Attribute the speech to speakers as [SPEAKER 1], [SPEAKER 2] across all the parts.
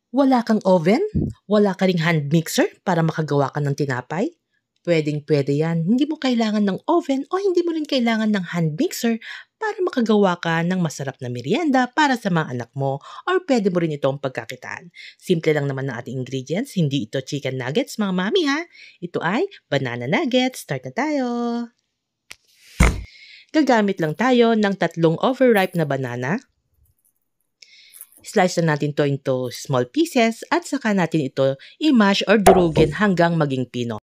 [SPEAKER 1] Wala kang oven? Wala ka ring hand mixer para makagawa ka ng tinapay? Pwedeng-pwede yan. Hindi mo kailangan ng oven o hindi mo rin kailangan ng hand mixer para makagawa ka ng masarap na merienda para sa mga anak mo or pwede mo rin itong pagkakitaan. Simple lang naman ang ating ingredients. Hindi ito chicken nuggets mga mami ha. Ito ay banana nuggets. Start na tayo. Gagamit lang tayo ng 3 overripe na banana. Slice na natin to into small pieces at saka natin ito i-mash or durugin hanggang maging pino.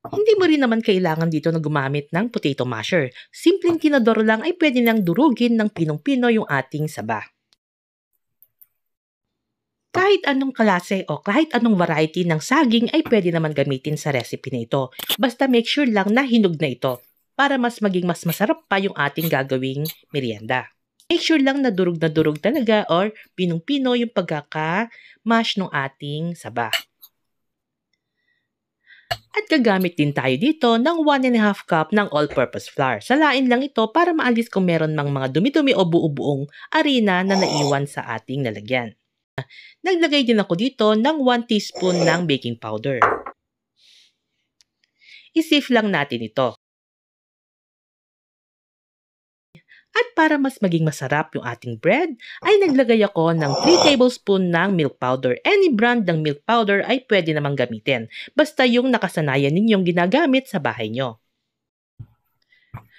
[SPEAKER 1] Hindi mo rin naman kailangan dito na gumamit ng potato masher. Simpleng tinador lang ay pwede nang durugin ng pinong-pino yung ating saba. Kahit anong klase o kahit anong variety ng saging ay pwede naman gamitin sa recipe na ito. Basta make sure lang na hinog na ito para mas maging mas masarap pa yung ating gagawing merienda. Make sure lang na durug talaga or pinong-pino yung pagkaka-mash ng ating saba. At gagamit din tayo dito ng 1½ cup ng all-purpose flour. Salain lang ito para maalis kung meron mang mga dumi-dumi o buo-buong arena na naiwan sa ating lalagyan. Naglagay din ako dito ng 1 teaspoon ng baking powder. I-sieve lang natin ito. At para mas maging masarap yung ating bread, ay naglagay ako ng 3 tablespoon ng milk powder. Any brand ng milk powder ay pwede namang gamitin. Basta yung nakasanayan ninyong ginagamit sa bahay nyo.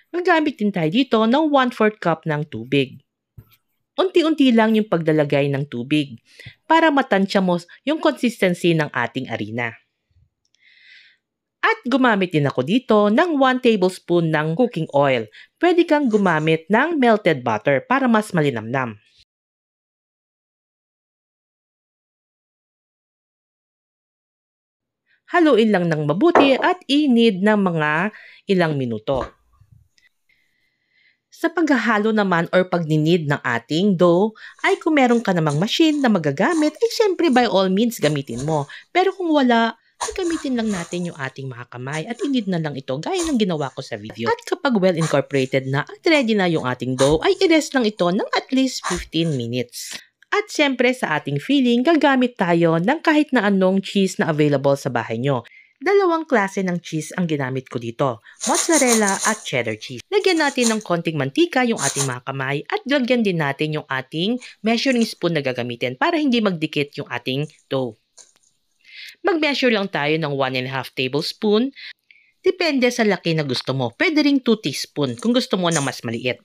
[SPEAKER 1] Magamit din tayo dito ng 1/4 cup ng tubig. Unti-unti lang yung paglalagay ng tubig para matansya mo yung consistency ng ating harina. At gumamit din ako dito ng 1 tablespoon ng cooking oil. Pwede kang gumamit ng melted butter para mas malinamnam. Haluin lang ng mabuti at i-knead ng mga ilang minuto. Sa paghahalo naman or pagninid ng ating dough, ay kung meron ka namang machine na magagamit, ay syempre by all means gamitin mo. Pero kung wala, ay gamitin lang natin yung ating mga kamay at inid na lang ito gaya ng ginawa ko sa video. At kapag well incorporated na at ready na yung ating dough, ay i-rest lang ito ng at least 15 minutes. At syempre sa ating filling, gagamit tayo ng kahit na anong cheese na available sa bahay nyo. Dalawang klase ng cheese ang ginamit ko dito, mozzarella at cheddar cheese. Lagyan natin ng konting mantika yung ating mga kamay at lagyan din natin yung ating measuring spoon na gagamitin para hindi magdikit yung ating dough. Mag-measure lang tayo ng 1½ tablespoon. Depende sa laki na gusto mo. Pwede ring 2 teaspoon kung gusto mo ng mas maliit.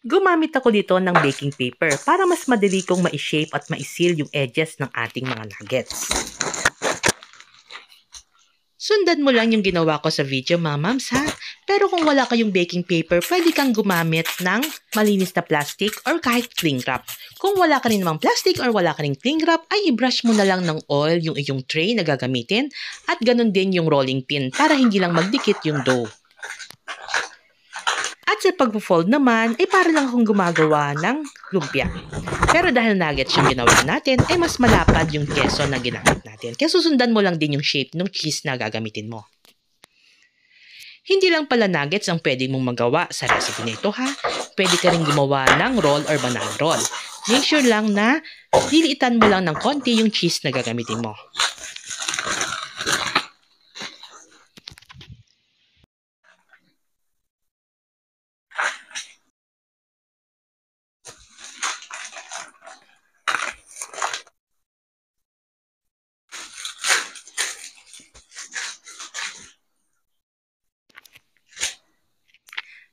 [SPEAKER 1] Gumamit ako dito ng baking paper para mas madali kong ma-shape at ma-seal yung edges ng ating mga nuggets. Sundan mo lang yung ginawa ko sa video, mga mams ha. Pero kung wala kayong baking paper, pwede kang gumamit ng malinis na plastic or kahit cling wrap. Kung wala ka rin namang plastic or wala ka rin cling wrap, ay i-brush mo na lang ng oil yung iyong tray na gagamitin at ganun din yung rolling pin para hindi lang magdikit yung dough. At sa pag-fold naman, ay para lang akong gumagawa ng lumpia. Pero dahil nuggets yung ginawa natin, ay mas malapad yung keso na ginamit natin. Kaya susundan mo lang din yung shape ng cheese na gagamitin mo. Hindi lang pala nuggets ang pwede mong magawa sa recipe na ito ha. Pwede ka rin gumawa ng roll or banana roll. Make sure lang na liliitan mo lang ng konti yung cheese na gagamitin mo.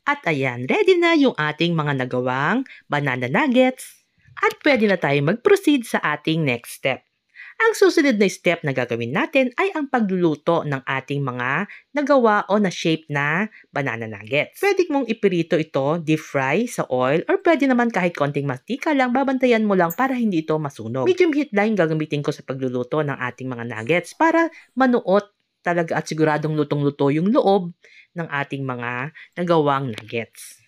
[SPEAKER 1] At ayan, ready na yung ating mga nagawang banana nuggets. At pwede na tayo mag-proceed sa ating next step. Ang susunod na step na gagawin natin ay ang pagluluto ng ating mga nagawa o na shape na banana nuggets. Pwede mong ipirito ito, deep fry sa oil, or pwede naman kahit konting mantika lang, babantayan mo lang para hindi ito masunog. Medium heat lang gagamitin ko sa pagluluto ng ating mga nuggets para manuot talaga at siguradong lutong-luto yung loob ng ating mga nagawang nuggets.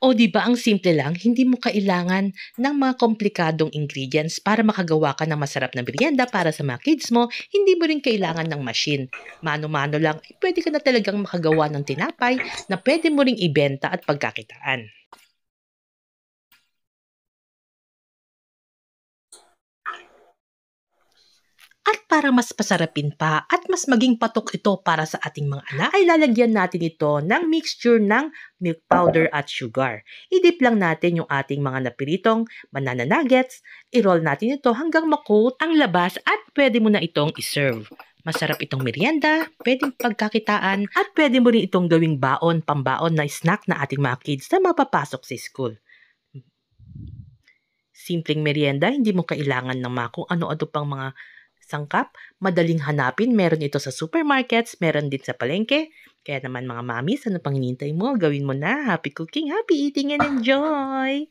[SPEAKER 1] O di ba ang simple lang, hindi mo kailangan ng mga komplikadong ingredients para makagawa ka ng masarap na merienda para sa mga kids mo, hindi mo rin kailangan ng machine. Mano-mano lang, pwede ka na talagang makagawa ng tinapay na pwede mo ring ibenta at pagkakitaan. para mas pasarapin pa at mas maging patok ito para sa ating mga anak, ay lalagyan natin ito ng mixture ng milk powder at sugar. I-dip lang natin yung ating mga napiritong banana nuggets, i-roll natin ito hanggang makoat ang labas at pwede mo na itong iserve. Masarap itong merienda, pwedeng pagkakitaan, at pwede mo rin itong gawing baon, pambaon na snack na ating mga kids na mapapasok sa school. Simpleng merienda, hindi mo kailangan ng mga kung ano-ano pang mga sangkap. Madaling hanapin, meron ito sa supermarkets, meron din sa palengke. Kaya naman mga mamis, ano pang hinihintay mo? Gawin mo na. Happy cooking, happy eating, and enjoy!